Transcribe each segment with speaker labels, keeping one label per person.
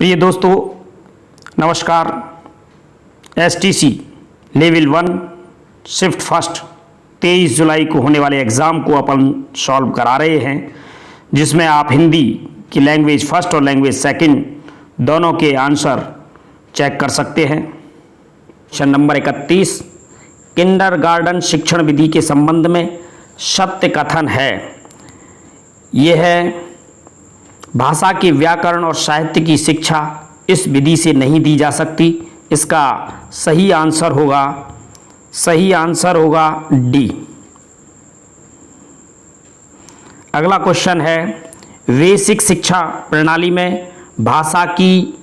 Speaker 1: प्रिय दोस्तों नमस्कार। एसटीसी लेवल 1 शिफ्ट फर्स्ट 23 जुलाई को होने वाले एग्ज़ाम को अपन सॉल्व करा रहे हैं, जिसमें आप हिंदी की लैंग्वेज फर्स्ट और लैंग्वेज सेकंड दोनों के आंसर चेक कर सकते हैं। क्वेश्चन नंबर 31, किंडरगार्टन शिक्षण विधि के संबंध में सत्य कथन है। यह है भाषा के व्याकरण और साहित्य की शिक्षा इस विधि से नहीं दी जा सकती। इसका सही आंसर होगा डी। अगला क्वेश्चन है, बेसिक शिक्षा प्रणाली में भाषा की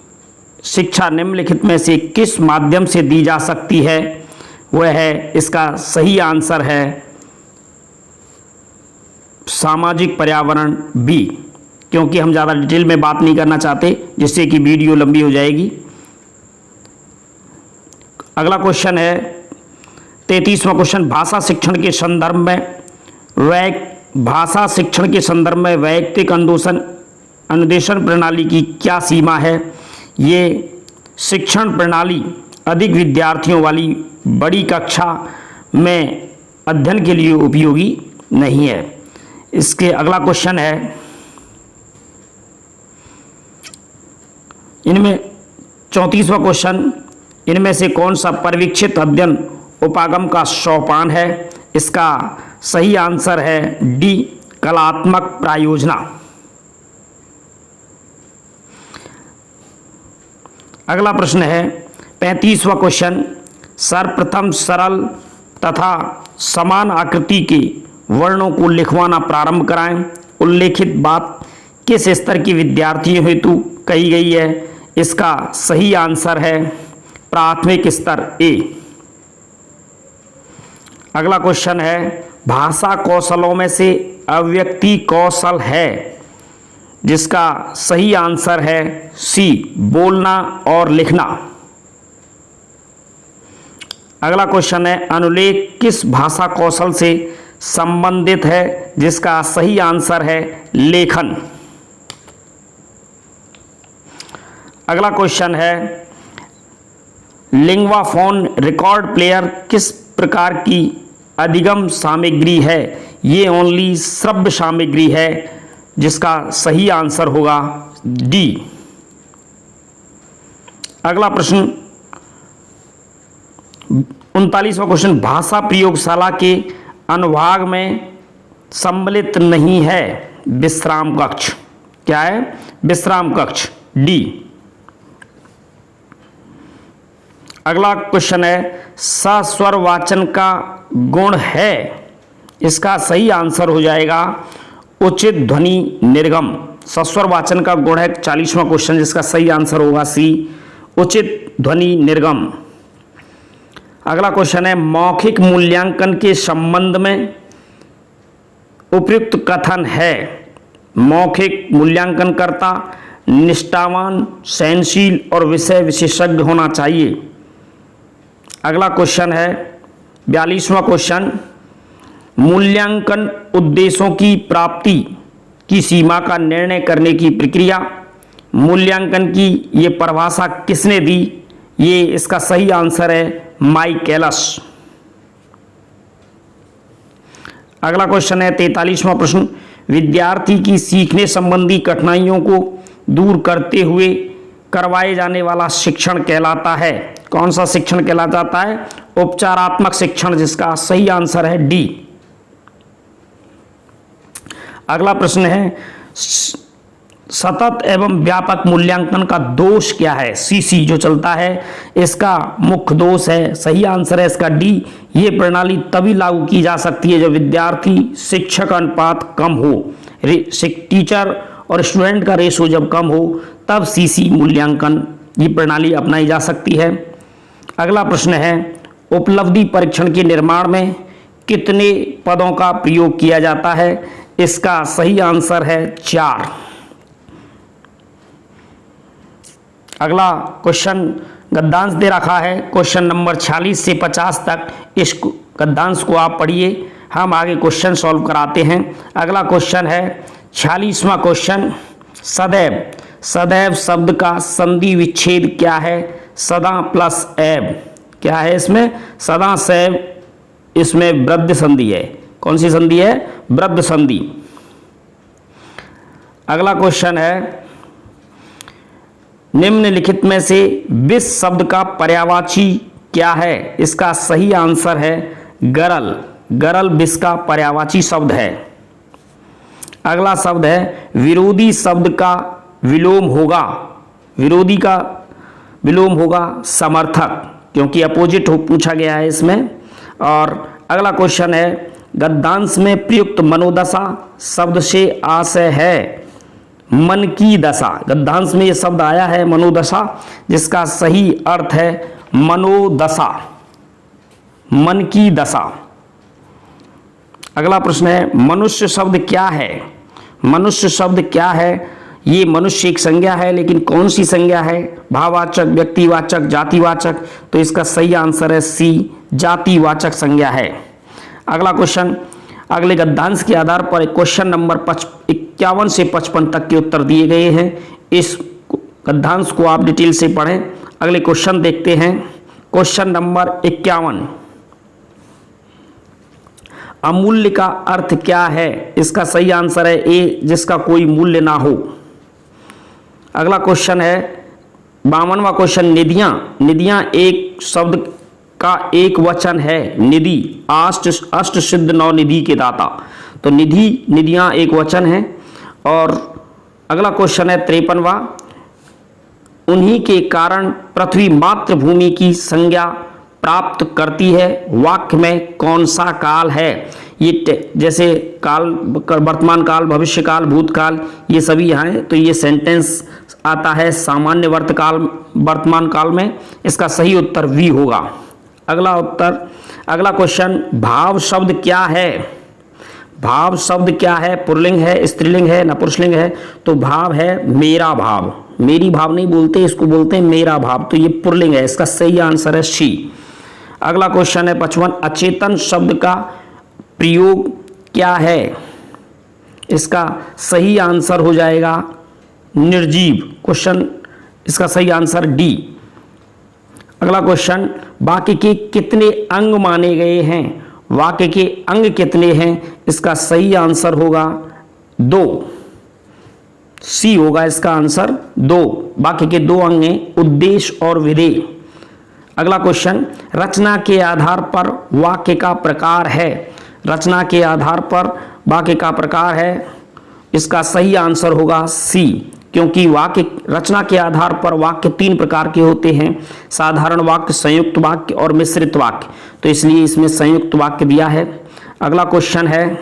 Speaker 1: शिक्षा निम्नलिखित में से किस माध्यम से दी जा सकती है? वह है, इसका सही आंसर है सामाजिक पर्यावरण बी, क्योंकि हम ज़्यादा डिटेल में बात नहीं करना चाहते जिससे कि वीडियो लंबी हो जाएगी। अगला क्वेश्चन है 33वां क्वेश्चन, भाषा शिक्षण के संदर्भ में वैयक्तिक अनुदेशन प्रणाली की क्या सीमा है? ये शिक्षण प्रणाली अधिक विद्यार्थियों वाली बड़ी कक्षा में अध्ययन के लिए उपयोगी नहीं है। इसके अगला क्वेश्चन है, इनमें 34वां क्वेश्चन, इनमें से कौन सा परिवीक्षित अध्ययन उपागम का सोपान है? इसका सही आंसर है डी, कलात्मक प्रायोजना। अगला प्रश्न है 35वां क्वेश्चन, सर्वप्रथम सरल तथा समान आकृति के वर्णों को लिखवाना प्रारंभ कराएं। उल्लेखित बात किस स्तर की विद्यार्थियों हेतु कही गई है? इसका सही आंसर है प्राथमिक स्तर ए। अगला क्वेश्चन है, भाषा कौशलों में से अभिव्यक्ति कौशल है, जिसका सही आंसर है सी, बोलना और लिखना। अगला क्वेश्चन है, अनुलेख किस भाषा कौशल से संबंधित है? जिसका सही आंसर है लेखन। अगला क्वेश्चन है, लिंग्वाफोन रिकॉर्ड प्लेयर किस प्रकार की अधिगम सामग्री है? ये ओनली श्रव्य सामग्री है, जिसका सही आंसर होगा डी। अगला प्रश्न 39वां क्वेश्चन, भाषा प्रयोगशाला के अनुभाग में सम्मिलित नहीं है विश्राम कक्ष। क्या है? विश्राम कक्ष, डी। अगला क्वेश्चन है, सस्वर वाचन का गुण है। इसका सही आंसर हो जाएगा उचित ध्वनि निर्गम। सस्वर वाचन का गुण है 40वां क्वेश्चन, जिसका सही आंसर होगा सी, उचित ध्वनि निर्गम। अगला क्वेश्चन है, मौखिक मूल्यांकन के संबंध में उपयुक्त कथन है। मौखिक मूल्यांकनकर्ता निष्ठावान, सहनशील और विषय विशेषज्ञ होना चाहिए। अगला क्वेश्चन है 42वां क्वेश्चन, मूल्यांकन उद्देश्यों की प्राप्ति की सीमा का निर्णय करने की प्रक्रिया। मूल्यांकन की ये परिभाषा किसने दी? ये इसका सही आंसर है माइकेलस। अगला क्वेश्चन है 43वां प्रश्न, विद्यार्थी की सीखने संबंधी कठिनाइयों को दूर करते हुए करवाए जाने वाला शिक्षण कहलाता है। कौन सा शिक्षण कहलाता है? उपचारात्मक शिक्षण, जिसका सही आंसर है डी। अगला प्रश्न है, सतत एवं व्यापक मूल्यांकन का दोष क्या है? सीसी जो चलता है, इसका मुख्य दोष है, सही आंसर है इसका डी। ये प्रणाली तभी लागू की जा सकती है जब विद्यार्थी शिक्षक अनुपात कम हो, टीचर और स्टूडेंट का रेशो जब कम हो, तब सीसी मूल्यांकन ये प्रणाली अपनाई जा सकती है। अगला प्रश्न है, उपलब्धि परीक्षण के निर्माण में कितने पदों का प्रयोग किया जाता है? इसका सही आंसर है 4। अगला क्वेश्चन गद्यांश दे रखा है, क्वेश्चन नंबर 46 से 50 तक। इस गद्यांश को आप पढ़िए, हम आगे क्वेश्चन सॉल्व कराते हैं। अगला क्वेश्चन है 46वां क्वेश्चन, सदैव सदैव शब्द का संधि विच्छेद क्या है? सदा प्लस एव। क्या है इसमें? सदा सैव, इसमें वृद्ध संधि है। कौन सी संधि है? वृद्ध संधि। अगला क्वेश्चन है, निम्नलिखित में से विस शब्द का पर्यायवाची क्या है? इसका सही आंसर है गरल। गरल विस का पर्यायवाची शब्द है। अगला शब्द है, विरोधी शब्द का विलोम होगा। विरोधी का विलोम होगा समर्थक, क्योंकि अपोजिट पूछा गया है इसमें। और अगला क्वेश्चन है, गद्यांश में प्रयुक्त मनोदशा शब्द से आशय है मन की दशा। गद्यांश में ये शब्द आया है मनोदशा, जिसका सही अर्थ है मनोदशा, मन की दशा। अगला प्रश्न है, मनुष्य शब्द क्या है? मनुष्य शब्द क्या है? ये मनुष्य एक संज्ञा है, लेकिन कौन सी संज्ञा है? भाववाचक, व्यक्तिवाचक, जातिवाचक। तो इसका सही आंसर है सी, जातिवाचक संज्ञा है। अगला क्वेश्चन, अगले गद्यांश के आधार पर क्वेश्चन नंबर 51 से 55 तक के उत्तर दिए गए हैं। इस गद्यांश को आप डिटेल से पढ़ें। अगले क्वेश्चन देखते हैं। क्वेश्चन नंबर 51, अमूल्य का अर्थ क्या है? इसका सही आंसर है ए, जिसका कोई मूल्य ना हो। अगला क्वेश्चन है 52वां क्वेश्चन, निधियां। निधियां एक शब्द का एक वचन है। निधि, अष्ट सिद्ध नौ निधि के दाता। तो निधि, निधियां एक वचन है। और अगला क्वेश्चन है 53वां, उन्हीं के कारण पृथ्वी मातृभूमि की संज्ञा प्राप्त करती है। वाक्य में कौन सा काल है? ये जैसे काल, वर्तमान काल, भविष्य काल, भूतकाल, ये सभी यहाँ है। तो ये सेंटेंस आता है सामान्य वर्तमान काल में। इसका सही उत्तर वी होगा। अगला क्वेश्चन, भाव शब्द क्या है? भाव शब्द क्या है? पुल्लिंग है, स्त्रीलिंग है, नपुंसकलिंग है? तो भाव है मेरा भाव। मेरी भाव नहीं बोलते, इसको बोलते हैं मेरा भाव। तो ये पुल्लिंग है। इसका सही आंसर है सी। अगला क्वेश्चन है 55, अचेतन शब्द का प्रयोग क्या है? इसका सही आंसर हो जाएगा निर्जीव। क्वेश्चन, इसका सही आंसर डी। अगला क्वेश्चन, वाक्य के कितने अंग माने गए हैं? वाक्य के अंग कितने हैं? इसका सही आंसर होगा 2। सी होगा इसका आंसर 2। वाक्य के 2 अंग हैं, उद्देश्य और विधेय। अगला क्वेश्चन, रचना के आधार पर वाक्य का प्रकार है। रचना के आधार पर वाक्य का प्रकार है। इसका सही आंसर होगा सी, क्योंकि वाक्य रचना के आधार पर वाक्य 3 प्रकार के होते हैं, साधारण वाक्य, संयुक्त वाक्य और मिश्रित वाक्य। तो इसलिए इसमें संयुक्त वाक्य दिया है। अगला क्वेश्चन है,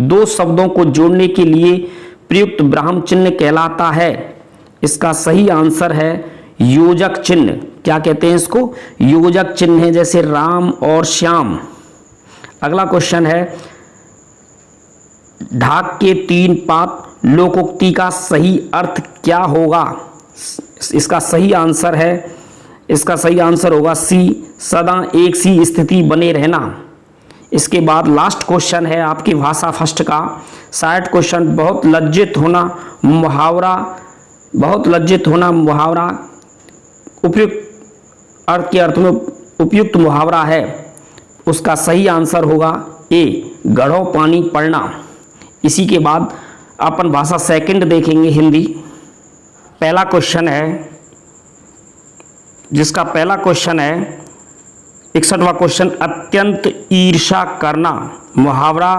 Speaker 1: 2 शब्दों को जोड़ने के लिए प्रयुक्त ब्राह्म चिन्ह कहलाता है। इसका सही आंसर है योजक चिन्ह। क्या कहते हैं इसको? योजक चिन्ह है, जैसे राम और श्याम। अगला क्वेश्चन है, ढाक के 3 पात लोकोक्ति का सही अर्थ क्या होगा? इसका सही आंसर होगा सी, सदा एक सी स्थिति बने रहना। इसके बाद लास्ट क्वेश्चन है आपकी भाषा फर्स्ट का 60 क्वेश्चन, बहुत लज्जित होना मुहावरा उपयुक्त अर्थ के अर्थ में उपयुक्त मुहावरा है। उसका सही आंसर होगा ए, गढ़ो पानी पड़ना। इसी के बाद अपन भाषा सेकंड देखेंगे, हिंदी। पहला क्वेश्चन है, जिसका पहला क्वेश्चन है 61वां क्वेश्चन, अत्यंत ईर्ष्या करना मुहावरा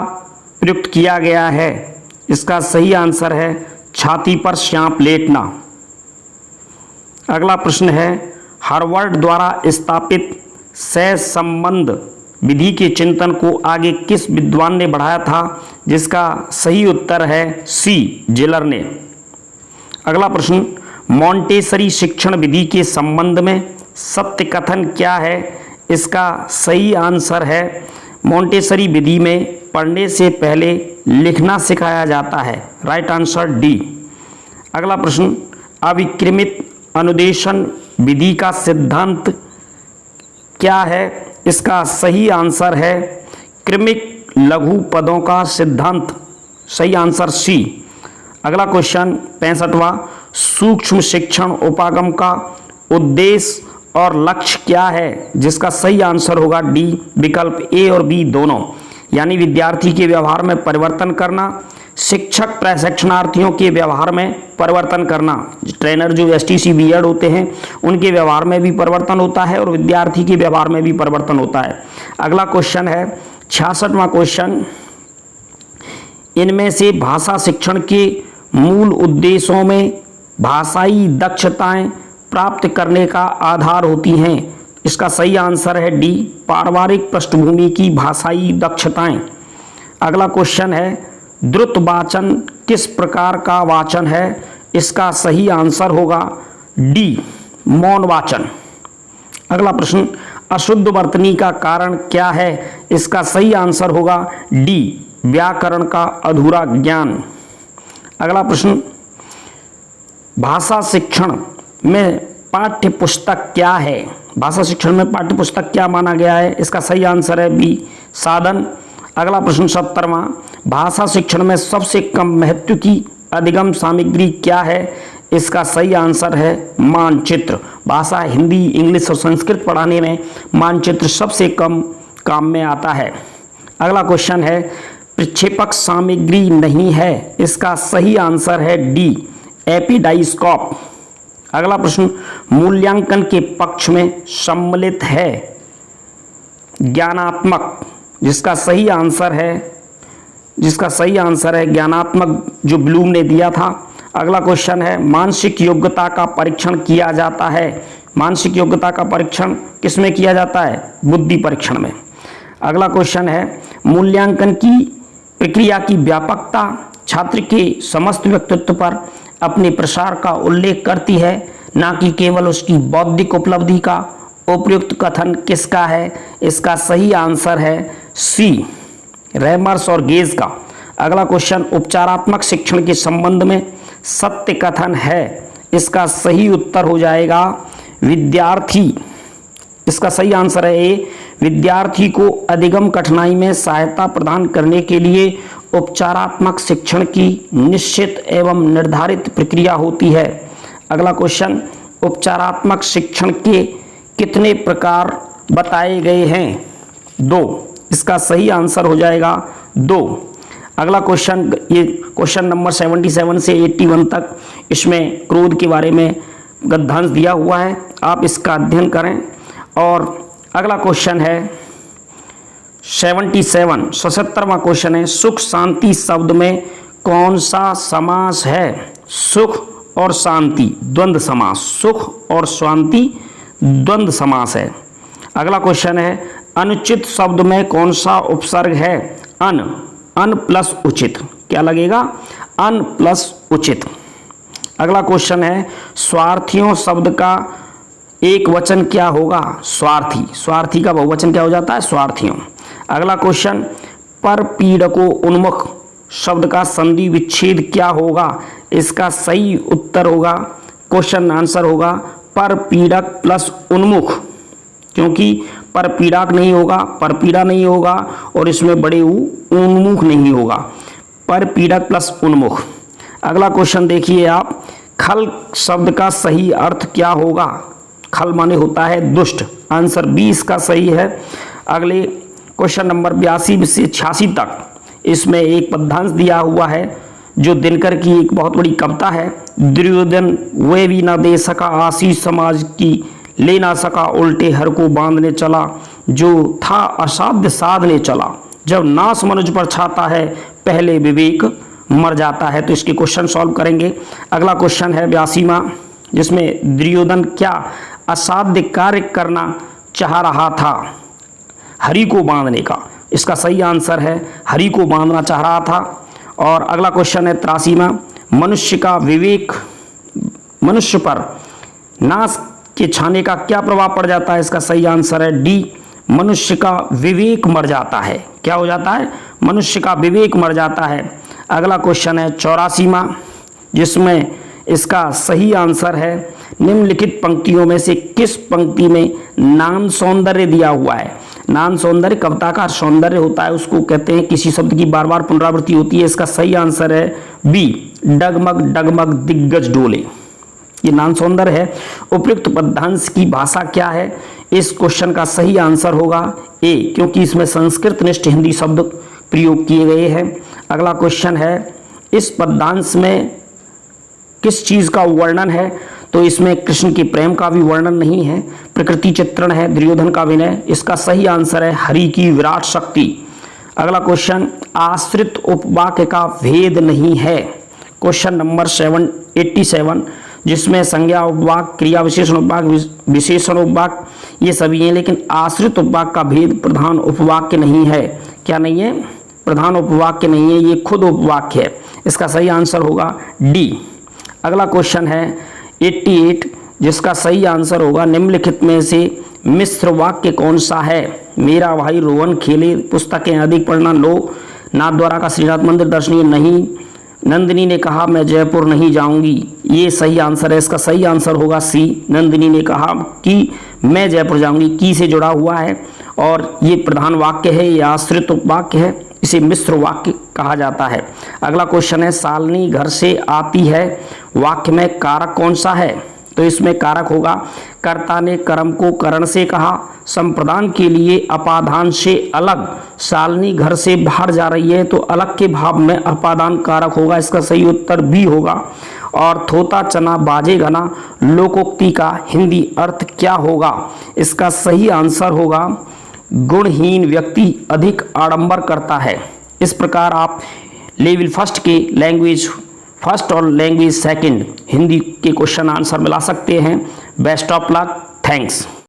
Speaker 1: प्रयुक्त किया गया है। इसका सही आंसर है छाती पर सांप लेटना। अगला प्रश्न है, हार्वर्ड द्वारा स्थापित सहसंबंध विधि के चिंतन को आगे किस विद्वान ने बढ़ाया था? जिसका सही उत्तर है सी, जेलर ने। अगला प्रश्न, मॉन्टेसरी शिक्षण विधि के संबंध में सत्य कथन क्या है? इसका सही आंसर है मॉन्टेसरी विधि में पढ़ने से पहले लिखना सिखाया जाता है। Right answer D. अगला प्रश्न, अविक्रमित अनुदेशन विधि का सिद्धांत क्या है? इसका सही आंसर है क्रमिक लघु पदों का सिद्धांत। सही आंसर सी। अगला क्वेश्चन 65वां, सूक्ष्म शिक्षण उपागम का उद्देश्य और लक्ष्य क्या है, जिसका सही आंसर होगा डी विकल्प ए और बी दोनों, यानी विद्यार्थी के व्यवहार में परिवर्तन करना, शिक्षक प्रशिक्षणार्थियों के व्यवहार में परिवर्तन करना। ट्रेनर जो एसटीसी बीएड होते हैं उनके व्यवहार में भी परिवर्तन होता है और विद्यार्थी के व्यवहार में भी परिवर्तन होता है। अगला क्वेश्चन है 66वां क्वेश्चन, इनमें से भाषा शिक्षण के मूल उद्देश्यों में भाषाई दक्षताएं प्राप्त करने का आधार होती हैं। इसका सही आंसर है डी पारिवारिक पृष्ठभूमि की भाषाई दक्षताएं। अगला क्वेश्चन है द्रुत वाचन किस प्रकार का वाचन है, इसका सही आंसर होगा डी मौन वाचन। अगला प्रश्न अशुद्ध वर्तनी का कारण क्या है, इसका सही आंसर होगा डी व्याकरण का अधूरा ज्ञान। अगला प्रश्न भाषा शिक्षण में पाठ्य पुस्तक क्या है, भाषा शिक्षण में पाठ्य पुस्तक क्या माना गया है, इसका सही आंसर है बी साधन। अगला प्रश्न 70वां भाषा शिक्षण में सबसे कम महत्व की अधिगम सामग्री क्या है, इसका सही आंसर है मानचित्र। भाषा हिंदी इंग्लिश और संस्कृत पढ़ाने में मानचित्र सबसे कम काम में आता है। अगला क्वेश्चन है प्रक्षेपक सामग्री नहीं है, इसका सही आंसर है डी एपिडाइस्कोप। अगला प्रश्न मूल्यांकन के पक्ष में सम्मिलित है ज्ञानात्मक, जिसका सही आंसर है ज्ञानात्मक जो ब्लूम ने दिया था। अगला क्वेश्चन है मानसिक योग्यता का परीक्षण किया जाता है, मानसिक योग्यता का परीक्षण किसमें किया जाता है, बुद्धि परीक्षण में। अगला क्वेश्चन है मूल्यांकन की प्रक्रिया की व्यापकता छात्र के समस्त व्यक्तित्व पर अपने प्रसार का उल्लेख करती है, ना कि केवल उसकी बौद्धिक उपलब्धि का। उपयुक्त कथन किसका है, इसका सही आंसर है सी रेमर्स और गेज का। अगला क्वेश्चन उपचारात्मक शिक्षण के संबंध में सत्य कथन है, इसका सही उत्तर हो जाएगा विद्यार्थी। इसका सही आंसर है ए विद्यार्थी को अधिगम कठिनाई में सहायता प्रदान करने के लिए उपचारात्मक शिक्षण की निश्चित एवं निर्धारित प्रक्रिया होती है। अगला क्वेश्चन उपचारात्मक शिक्षण के कितने प्रकार बताए गए हैं, 2, इसका सही आंसर हो जाएगा 2। अगला क्वेश्चन ये क्वेश्चन नंबर 77 से 81 तक, इसमें क्रोध के बारे में गद्यांश दिया हुआ है, आप इसका अध्ययन करें। और अगला क्वेश्चन है 77वां क्वेश्चन है सुख शांति शब्द में कौन सा समास है, सुख और शांति द्वंद्व समास, सुख और शांति द्वंद्व समास है। अगला क्वेश्चन है अनुचित शब्द में कौन सा उपसर्ग है, अन प्लस उचित, क्या लगेगा, अन प्लस उचित। अगला क्वेश्चन है स्वार्थियों शब्द का एक वचन क्या होगा, स्वार्थी, स्वार्थी का बहुवचन क्या हो जाता है, स्वार्थियों। अगला क्वेश्चन पर पीड़को उन्मुख शब्द का संधि विच्छेद क्या होगा, इसका सही उत्तर होगा, क्वेश्चन आंसर होगा पर पीड़क प्लस उन्मुख, क्योंकि पर पीड़क नहीं होगा, पर पीड़ा नहीं होगा और इसमें बड़े उन्मुख नहीं होगा, पर पीड़क प्लस उन्मुख। अगला क्वेश्चन देखिए आप, खल शब्द का सही अर्थ क्या होगा, खल माने होता है दुष्ट, आंसर 20 का सही है। अगले क्वेश्चन नंबर 82 से 86 तक, इसमें एक पद्यांश दिया हुआ है जो दिनकर की एक बहुत बड़ी कविता है। दुर्योधन वे भी न दे सका आशीष समाज की, ले ना सका उल्टे हर को बांधने चला, जो था असाध्य साधने चला, जब नाश मनुज पर छाता है पहले विवेक मर जाता है। तो इसके क्वेश्चन सॉल्व करेंगे। अगला क्वेश्चन है 82वां, जिसमें दुर्योधन क्या असाध्य कार्य करना चाह रहा था, हरि को बांधने का, इसका सही आंसर है हरि को बांधना चाह रहा था। और अगला क्वेश्चन है 83वां, मनुष्य का विवेक, मनुष्य पर नाश के छाने का क्या प्रभाव पड़ जाता है, इसका सही आंसर है डी मनुष्य का विवेक मर जाता है, क्या हो जाता है, मनुष्य का विवेक मर जाता है। अगला क्वेश्चन है 84वां, जिसमें इसका सही आंसर है निम्नलिखित पंक्तियों में से किस पंक्ति में नाम सौंदर्य दिया हुआ है। नाम सौंदर्य कविता का सौंदर्य होता है, उसको कहते हैं किसी शब्द की बार बार पुनरावृत्ति होती है। इसका सही आंसर है बी डगमग डगमग दिग्गज डोले। ये नान सौंदर्य है। उपयुक्त पदांश की भाषा क्या है? इस क्वेश्चन का सही आंसर होगा ए, क्योंकि इसमें संस्कृत निष्ठ हिंदी शब्द प्रयोग किए गए हैं। अगला क्वेश्चन है, इस पदांश में किस चीज का वर्णन है? तो इसमें कृष्ण के प्रेम का भी वर्णन नहीं है, प्रकृति चित्रण है, दुर्योधन का विनय। इसका सही आंसर है हरि की विराट शक्ति। अगला क्वेश्चन, आश्रित उपवाक्य का भेद नहीं है। क्वेश्चन नंबर 87, जिसमें संज्ञा उपवाक्य, क्रिया विशेषण उपवाक्य, विशेषण उपवाक्य ये सभी हैं, लेकिन आश्रित उपवाक्य का भेद प्रधान उपवाक्य नहीं है। क्या नहीं है? प्रधान उपवाक्य नहीं है, ये खुद उपवाक्य है। इसका सही आंसर होगा डी। अगला क्वेश्चन है 88, जिसका सही आंसर होगा निम्नलिखित में से मिश्र वाक्य कौन सा है? मेरा भाई रोहन खेले, पुस्तकें अधिक पढ़ना, लो, नाथ द्वारा का श्रीनाथ मंदिर दर्शनीय नहीं, नंदिनी ने कहा मैं जयपुर नहीं जाऊंगी, ये सही आंसर है। इसका सही आंसर होगा सी, नंदिनी ने कहा कि मैं जयपुर जाऊंगी, की से जुड़ा हुआ है और ये प्रधान वाक्य है, ये आश्रित उपवाक्य है, इसे मिश्र वाक्य कहा जाता है। अगला क्वेश्चन है, शालिनी घर से आती है, वाक्य में कारक कौन सा है? तो इसमें कारक होगा कर्ता ने कर्म को करण से कहा, संप्रदान के लिए अपादान से अलग, शालिनी घर से बाहर जा रही है, तो अलग के भाव में अपादान कारक होगा। इसका सही उत्तर बी होगा। और थोता चना बाजे घना लोकोक्ति का हिंदी अर्थ क्या होगा? इसका सही आंसर होगा गुणहीन व्यक्ति अधिक आडंबर करता है। इस प्रकार आप लेवल फर्स्ट के लैंग्वेज फर्स्ट और लैंग्वेज सेकंड हिंदी के क्वेश्चन आंसर मिला सकते हैं। Best of luck, thanks.